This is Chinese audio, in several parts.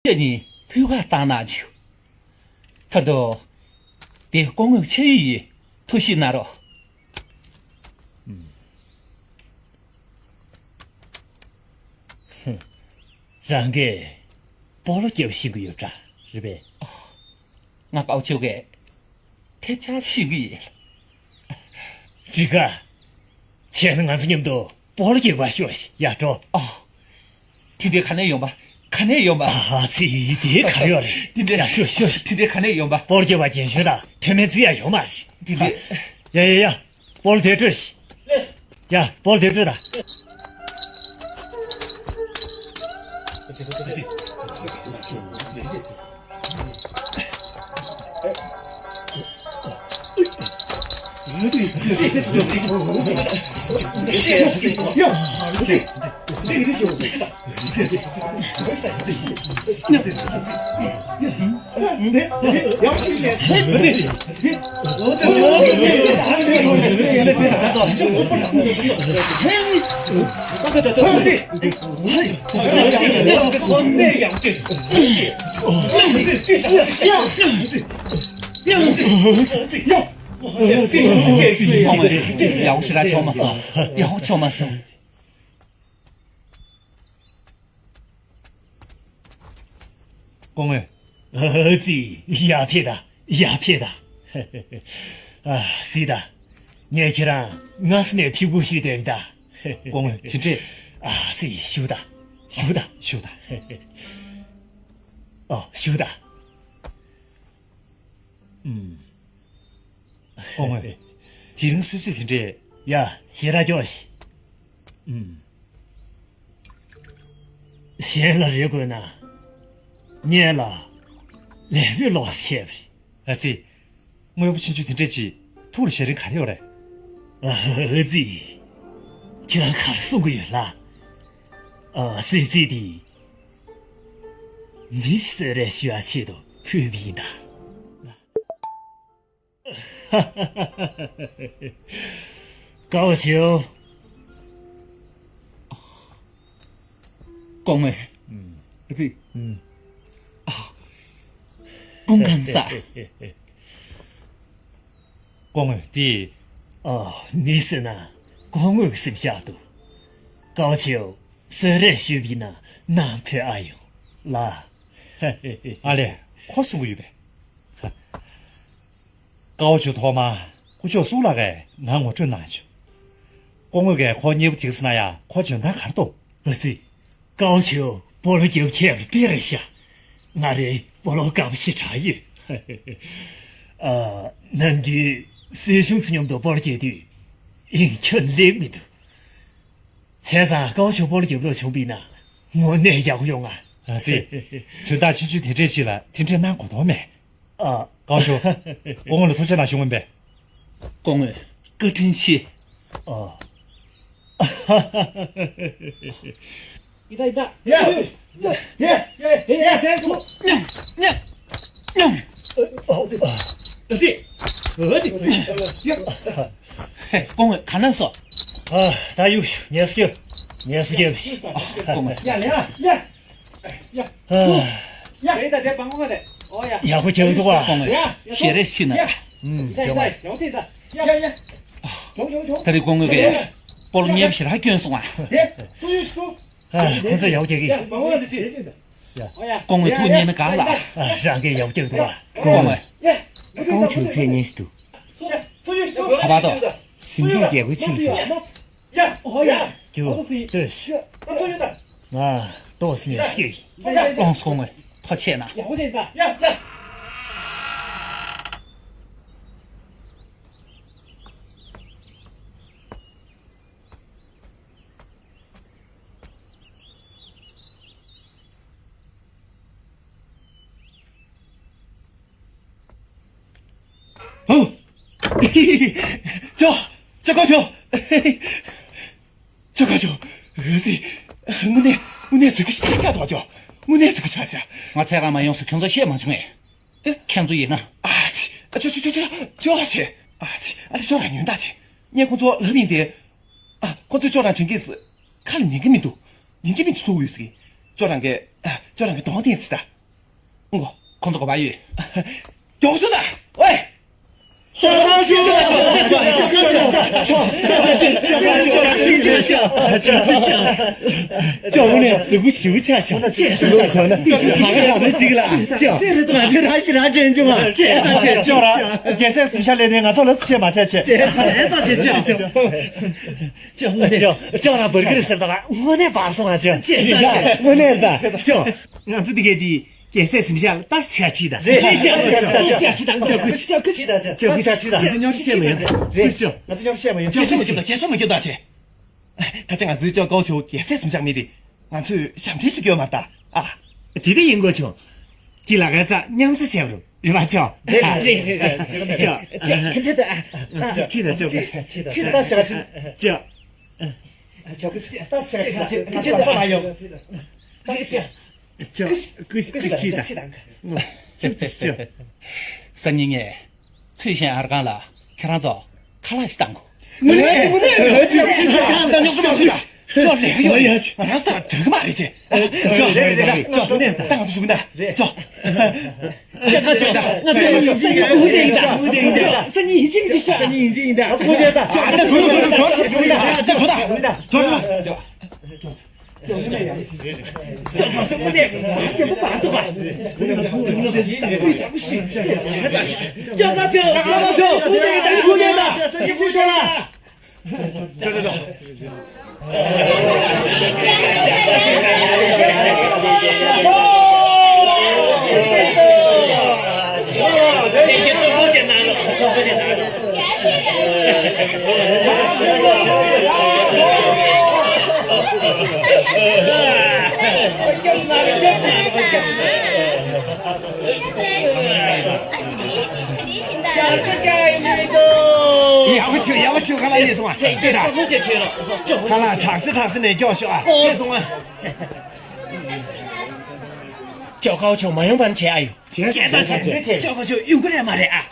这人陪我打篮球，他都得光我吃鱼，偷袭那了。让给保了9个月着，是呗？我搞这个太假气个了。这个，前头俺是你们都保了9个学习，呀着。天天看内容吧，看内容吧。这一点看了嘞，天天学习，天天看内容吧。保了9个进去了，天天这样用嘛是？天天，呀，保了点这些，呀，保了点这的。要起来敲嘛，要敲嘛手。公儿，这鸦片的，是的，年轻人，俺是那屁股修的的。公儿，就这这修的。修的。公儿，几人岁数的这呀，写了教习。写了这个呢，念了2位老师写的。这我也不清楚听这句，图了些人看了嘞。竟然看了4个月了。是这的，没事来学去的破壁的。高俅，公儿，公干啥？公儿的，你是呢？光我是不晓得。高俅虽然学比呢，难配阿勇啦。阿嘞，快送我一杯。高俅他妈，我叫苏那个，那我真难去。光我个靠你不听是那呀，靠就难看懂。高俅保了9千别人下，俺这保了干不起茶叶。恁的师兄弟们都保了9的，应全领没的。前上高俅保了9不了穷逼呢，我那要用啊。就大清楚听这些了，听这难过多没？高俅，公儿的土家那询问呗。公儿，够争气。一大，出，嘿，公儿看难说。大优秀，年事久不行。公儿，给大家帮我的，要不就多啊。公儿，写的行了。他的公儿给保了脸皮还卷送啊。可是要这个。公儿图年的干了。让给要这个多啊。公儿，高俅才年事多，好吧的。心情也会轻松。就对是。都是你事。王聪儿，掏钱了。叫高俅，叫高俅，我那这个是大家多久？我那这个啥子？我才俺们用是看着写嘛，兄弟，看着呢。就去，小兰女大姐，你工作那边的，工作叫兰陈给是，看了你个名多，你这边多有事，叫人给当电池的。我控制个外语。教授的，喂。叫我俩自个休息下，这可能这个了，这还是啥真正啊？这叫了，电视是下来的，俺早来吃嘛去。叫了不给谁的了？我那把送啊叫，我那的叫，俺这个的。给谁是不是打下去的？叫过去的，这鸟是没有，不是，那这鸟是没有，叫这么久的，给什么叫大姐？他讲俺自己叫高球，给谁是下面的？俺去想天是给我们的啊，这个英国球，给那个子娘是小肉，是吧？叫，这，看这的啊，这的叫过去，这的到下去叫，叫过去，到下去，这个啥用？叫，过去的，叫，生人哎，崔先二干了，看上早，看来是当过。那你不想去的？叫哪个要去？俺打这个嘛的去？叫，带我去出的，叫。是你眼睛的，是你眼睛的，叫好什么的，这不把的吧？叫，出年的，你不说了。走。要不去，看来你送啊？对的，看来尝试那教学啊，送啊。叫高球没用办钱哎呦，钱，叫高球有个人嘛的啊？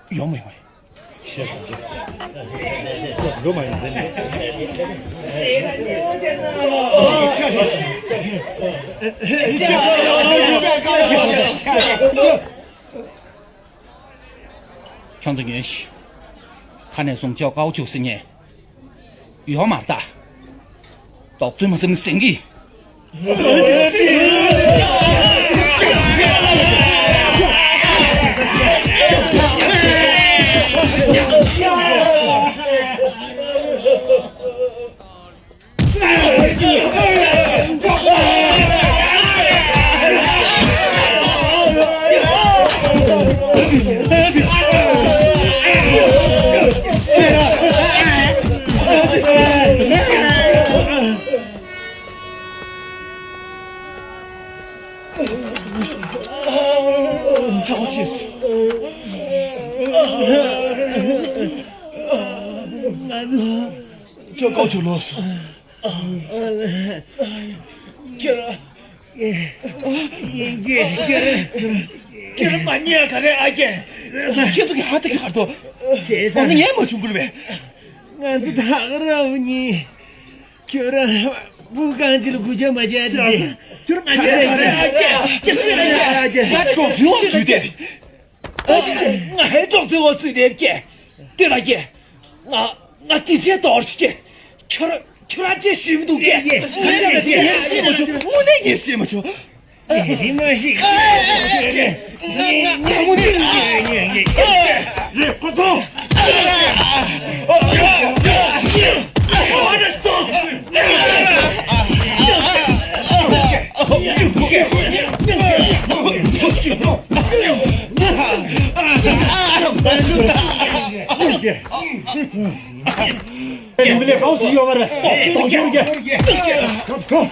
有没有？有没有？强子元喜，他那送较高90年，有马大，到最么什么生意？操气死！叫高球啰嗦。叫了半年看来阿姐，这都给哈多，我那年没穷不是呗？俺这他了你，叫了不干净了，估计没见的，叫了半年看来阿姐，这谁来着？阿姐，俺装醉我嘴的，我还装醉我嘴的姐，对了姐，我地铁到去的，瞧了这水不都给？你也没穷，我那也是没穷。你没事，你不走，我这走，你们俩搞事要么的，到这里去，走。